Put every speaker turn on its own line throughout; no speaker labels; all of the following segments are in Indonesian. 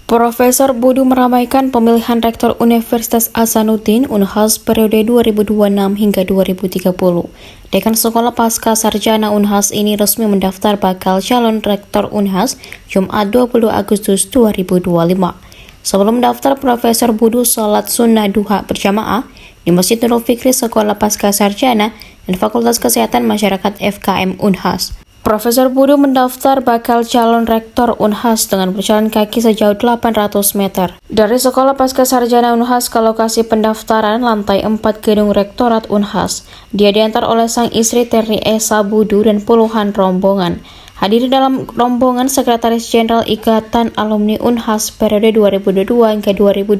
Profesor Budi meramaikan pemilihan Rektor Universitas Hasanuddin Unhas periode 2026 hingga 2030. Dekan Sekolah Pasca Sarjana Unhas ini resmi mendaftar bakal calon Rektor Unhas Jumat 20 Agustus 2025. Sebelum mendaftar, Profesor Budi sholat sunnah duha berjamaah di Masjid Nurul Fikri Sekolah Pasca Sarjana dan Fakultas Kesehatan Masyarakat FKM Unhas. Profesor Budi mendaftar bakal calon rektor Unhas dengan berjalan kaki sejauh 800 meter. Dari Sekolah Pasca Sarjana Unhas ke lokasi pendaftaran lantai 4 gedung Rektorat Unhas, dia diantar oleh sang istri Terni Esa Budi dan puluhan rombongan. Hadir dalam rombongan Sekretaris Jenderal Ikatan Alumni Unhas periode 2022 hingga 2026,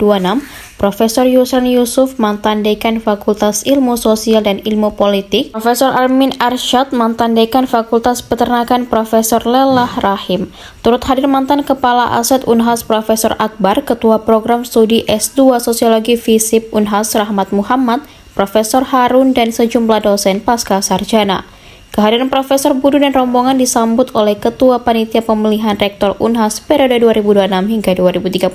Profesor Yusran Yusuf, mantan Dekan Fakultas Ilmu Sosial dan Ilmu Politik, Profesor Armin Arsyad, mantan Dekan Fakultas Peternakan, Profesor Lelah Rahim. Turut hadir mantan Kepala Aset Unhas Profesor Akbar, Ketua Program Studi S2 Sosiologi FISIP Unhas Rahmat Muhammad, Profesor Harun, dan sejumlah dosen pasca sarjana. Kehadiran Profesor Budi dan rombongan disambut oleh Ketua Panitia Pemilihan Rektor Unhas periode 2026 hingga 2030,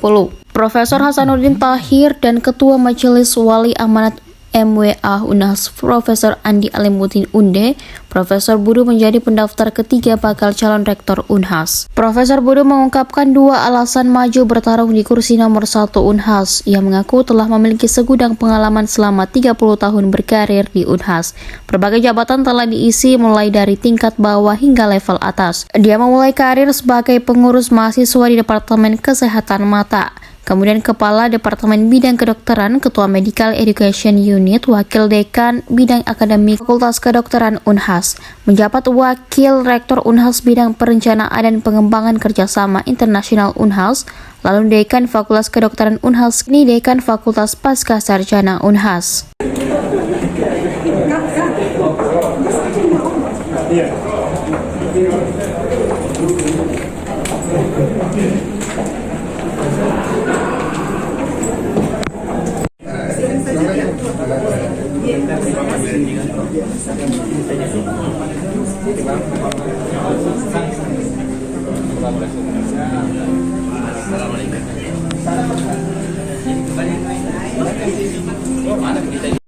Profesor Hasanuddin Tahir, dan Ketua Majelis Wali Amanat MWA Unhas Profesor Andi Alimuddin Unde. Profesor Budi menjadi pendaftar ketiga bakal calon rektor Unhas. Profesor Budi mengungkapkan dua alasan maju bertarung di kursi nomor 1 Unhas. Ia mengaku telah memiliki segudang pengalaman selama 30 tahun berkarir di Unhas. Berbagai jabatan telah diisi mulai dari tingkat bawah hingga level atas. Dia memulai karir sebagai pengurus mahasiswa di Departemen Kesehatan Mata, kemudian Kepala Departemen Bidang Kedokteran, Ketua Medical Education Unit, Wakil Dekan Bidang Akademik Fakultas Kedokteran Unhas, menjabat Wakil Rektor Unhas Bidang Perencanaan dan Pengembangan Kerjasama Internasional Unhas, lalu Dekan Fakultas Kedokteran Unhas, kini Dekan Fakultas Pasca Sarjana Unhas.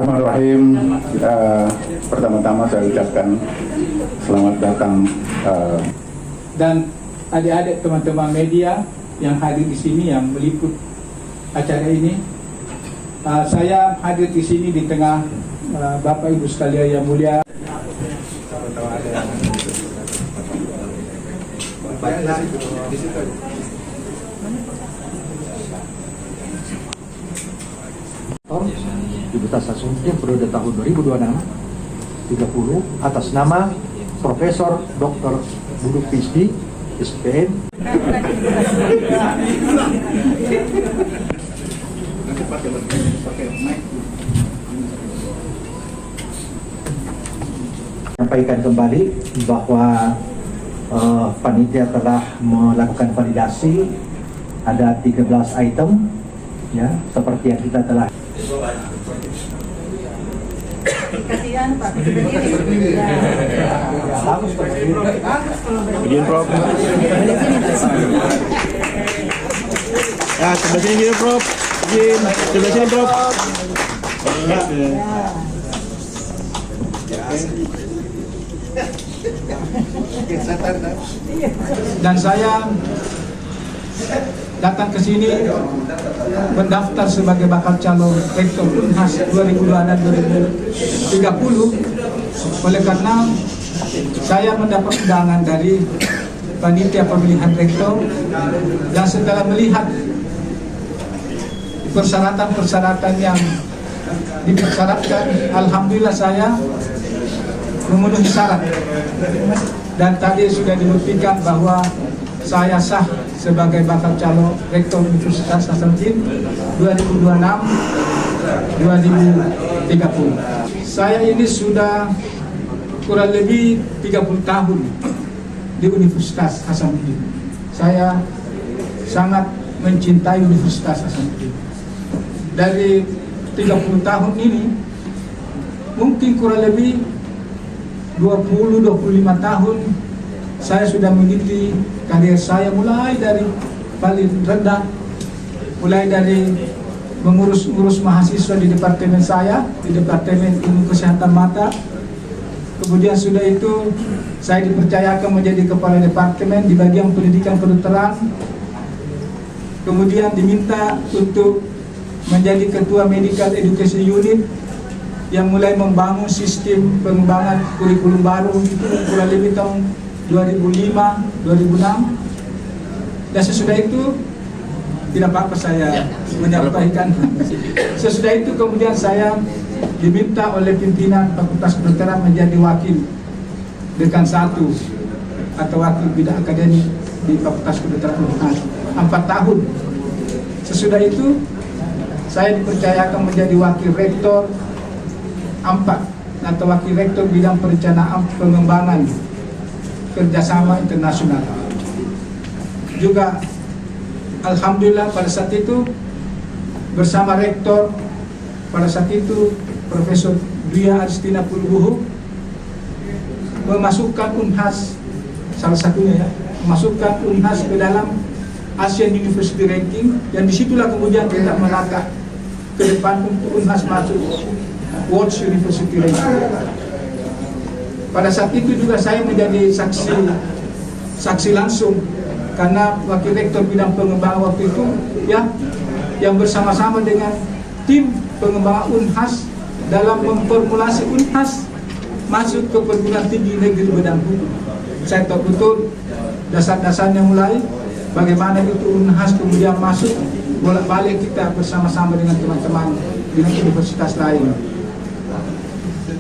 Bismillahirrahmanirrahim. Pertama-tama saya ucapkan selamat datang
dan adik-adik teman-teman media yang hadir di sini yang meliput acara ini. Saya hadir di sini di tengah Bapak Ibu sekalian yang mulia.
Universitas Hasanuddin periode tahun 2026-30 atas nama Profesor Dr. Budi PhD SPM. Sampaikan kembali bahwa panitia telah melakukan validasi, ada 13 item ya, seperti yang kita telah.
Kasihan Pak, berdiri.
Bagus berdiri.
Begini Prof. Ya, sebelah sini gini Prof. Begini, sebelah sini Prof.
Dan saya datang ke sini mendaftar sebagai bakal calon rektor Unhas 2026-2030 oleh karena saya mendapat undangan dari panitia pemilihan rektor, dan setelah melihat persyaratan-persyaratan yang dipersyaratkan, alhamdulillah saya memenuhi syarat, dan tadi sudah dibuktikan bahwa saya sah sebagai bakal calon rektor Universitas Hasanuddin 2026-2030. Saya ini sudah kurang lebih 30 tahun di Universitas Hasanuddin. Saya sangat mencintai Universitas Hasanuddin. Dari 30 tahun ini, mungkin kurang lebih 20-25 tahun saya sudah meniti karir saya mulai dari paling rendah, mulai dari mengurus mahasiswa di departemen saya, di Departemen Ilmu Kesehatan Mata. Kemudian sudah itu saya dipercayakan menjadi kepala departemen di bagian pendidikan kedokteran. Kemudian diminta untuk menjadi ketua Medical Education Unit yang mulai membangun sistem pengembangan kurikulum baru itu kurang lebih tahun 2005-2006. Dan sesudah itu tidak apa-apa saya menyampaikan. Sesudah itu kemudian saya diminta oleh pimpinan Fakultas Kedokteran menjadi wakil dekan 1 atau wakil bidang akademik di Fakultas Kedokteran Unhas 4 tahun. Sesudah itu saya dipercayakan menjadi wakil rektor 4 atau wakil rektor bidang perencanaan pengembangan kerjasama internasional. Juga alhamdulillah pada saat itu bersama rektor pada saat itu Profesor Dria Aristina Pulubuhu memasukkan Unhas, salah satunya ya, memasukkan Unhas ke dalam Asian University Ranking, dan disitulah kemudian kita melangkah ke depan untuk Unhas masuk World University Ranking. Pada saat itu juga saya menjadi saksi langsung, karena wakil rektor bidang pengembangan waktu itu ya, yang bersama-sama dengan tim pengembangan Unhas dalam memformulasi Unhas masuk ke perguruan tinggi negeri bidang hukum. Saya tahu betul dasar-dasarnya, mulai bagaimana itu Unhas kemudian masuk, bolak-balik kita bersama-sama dengan teman-teman dengan universitas lain.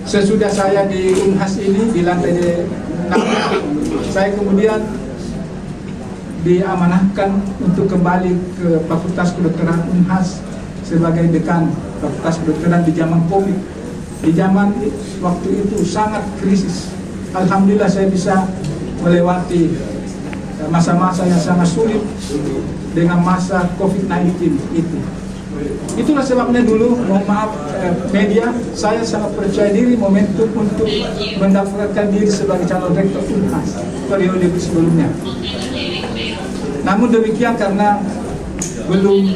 Sesudah saya di Unhas ini di lantai 6, saya kemudian diamanahkan untuk kembali ke Fakultas Kedokteran Unhas sebagai dekan Fakultas Kedokteran di zaman Covid. Di zaman waktu itu sangat krisis. Alhamdulillah saya bisa melewati masa-masa yang sangat sulit dengan masa COVID-19 itu. Itulah sebabnya dulu, mohon maaf media, saya sangat percaya diri momentum untuk mendaftarkan diri sebagai calon rektor Unhas periode sebelumnya. Namun demikian, karena belum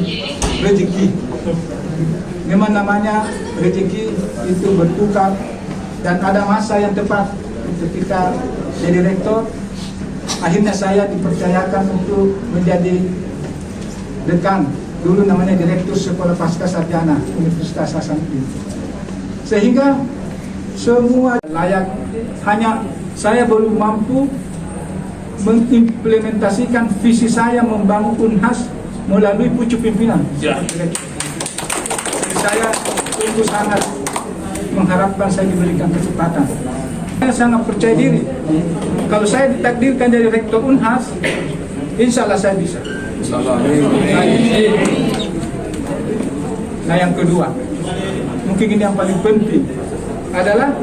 rezeki, memang namanya rezeki itu bertukar, dan ada masa yang tepat untuk kita jadi rektor. Akhirnya saya dipercayakan untuk menjadi dekan, dulu namanya Direktur Sekolah Pasca Sarjana Universitas Hasanuddin. Sehingga semua layak, hanya saya belum mampu mengimplementasikan visi saya membangun Unhas melalui pucuk pimpinan. Jadi saya sungguh sangat mengharapkan saya diberikan kesempatan. Saya sangat percaya diri, kalau saya ditakdirkan jadi rektor Unhas, insya Allah saya bisa. Nah, yang kedua, mungkin ini yang paling penting adalah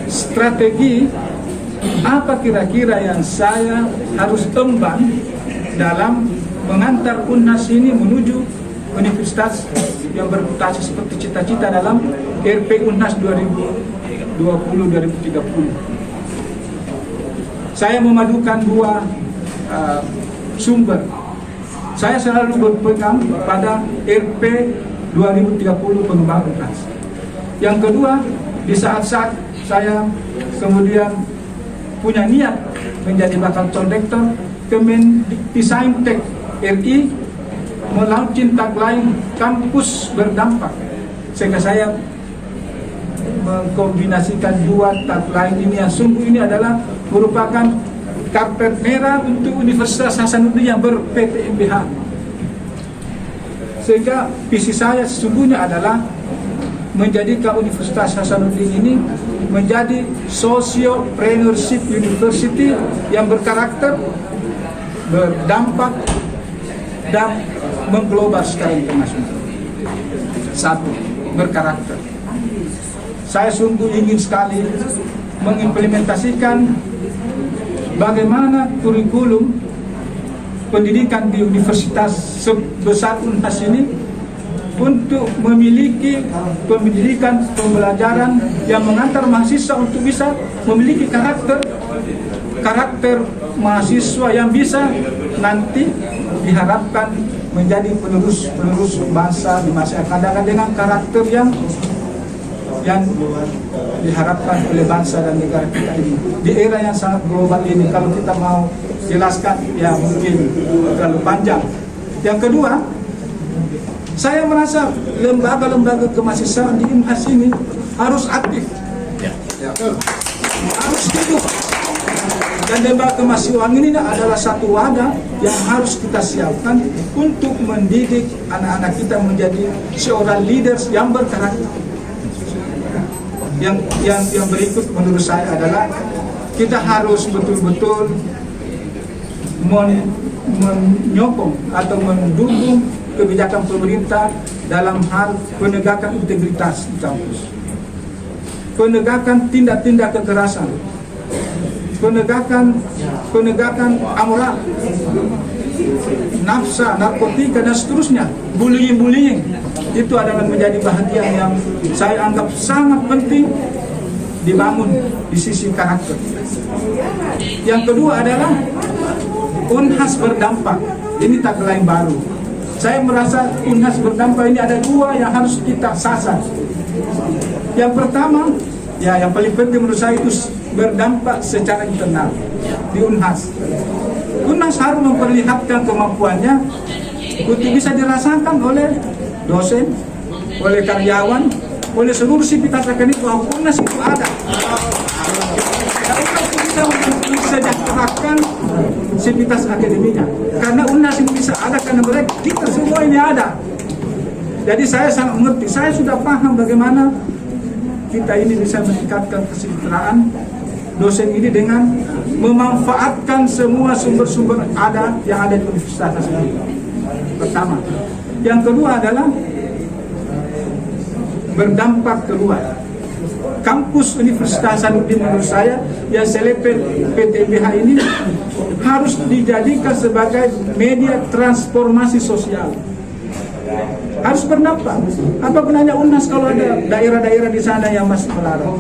strategi apa kira-kira yang saya harus emban dalam mengantar Unhas ini menuju universitas yang berputasi seperti cita-cita dalam RP Unhas 2020-2030. Saya memadukan dua sumber. Saya selalu berpegang pada RP 2030 pengembangan Unhas. Yang kedua, di saat-saat saya kemudian punya niat menjadi bakal calon rektor, Kemendikbudristek RI melaunching tagline kampus berdampak, sehingga saya mengkombinasikan dua tagline ini yang sungguh ini adalah merupakan karpet merah untuk Universitas Hasanuddin yang ber-PTMBH. Sehingga visi saya sesungguhnya adalah menjadikan Universitas Hasanuddin ini menjadi Sociopreneurship University yang berkarakter, berdampak, dan mengglobal secara internasional. Satu, berkarakter. Saya sungguh ingin sekali mengimplementasikan bagaimana kurikulum pendidikan di universitas sebesar Unhas ini untuk memiliki pendidikan pembelajaran yang mengantar mahasiswa untuk bisa memiliki karakter karakter mahasiswa yang bisa nanti diharapkan menjadi penerus bangsa di masa yang akan datang dengan karakter yang diharapkan oleh bangsa dan negara kita ini di era yang sangat global ini. Kalau kita mau jelaskan ya mungkin terlalu panjang. Yang kedua, saya merasa lembaga-lembaga kemahasiswaan di Unhas ini harus aktif, harus hidup. Dan lembaga kemahasiswaan ini adalah satu wadah yang harus kita siapkan untuk mendidik anak-anak kita menjadi seorang leaders yang berkarakter. Yang berikut menurut saya adalah kita harus betul-betul menyokong atau mendukung kebijakan pemerintah dalam hal penegakan integritas di kampus, penegakan tindak-tindak kekerasan, penegakan amoral, nafsa, narkotika dan seterusnya, bullying. Itu adalah menjadi bahagian yang saya anggap sangat penting dibangun di sisi karakter. Yang kedua adalah Unhas berdampak. Ini tagline baru. Saya merasa Unhas berdampak ini ada dua yang harus kita sasar. Yang pertama, ya yang paling penting menurut saya itu berdampak secara internal di Unhas. Unhas harus memperlihatkan kemampuannya untuk bisa dirasakan oleh dosen, oleh karyawan, oleh seluruh sivitas akademik bahwa Unhas itu ada. Dan untuk bisa mensejahterakan sivitas akademiknya, karena Unhas itu bisa ada karena mereka kita semua ini ada. Jadi saya sangat mengerti, saya sudah paham bagaimana kita ini bisa meningkatkan kesejahteraan dosen ini dengan memanfaatkan semua sumber-sumber yang ada di universitas tersebut. Pertama. Yang kedua adalah berdampak keluar. Kampus Universitas Hasanuddin menurut saya yang selepet PTBH ini harus dijadikan sebagai media transformasi sosial. Harus berdampak. Apa gunanya Unhas kalau ada daerah-daerah di sana yang masih melarang?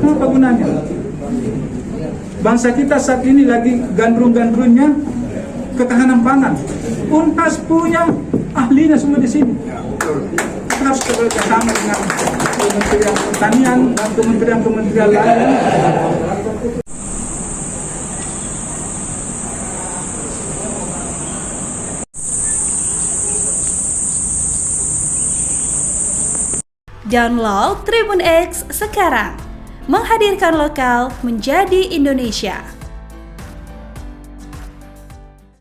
Apa gunanya? Bangsa kita saat ini lagi gandrung-gandrungnya ketahanan pangan. Unhas punya ahlinya semua di sini. Kita harus bekerja sama dengan Kementerian Pertanian dan kementerian-kementerian lain.
Download Tribun X sekarang, menghadirkan lokal menjadi Indonesia.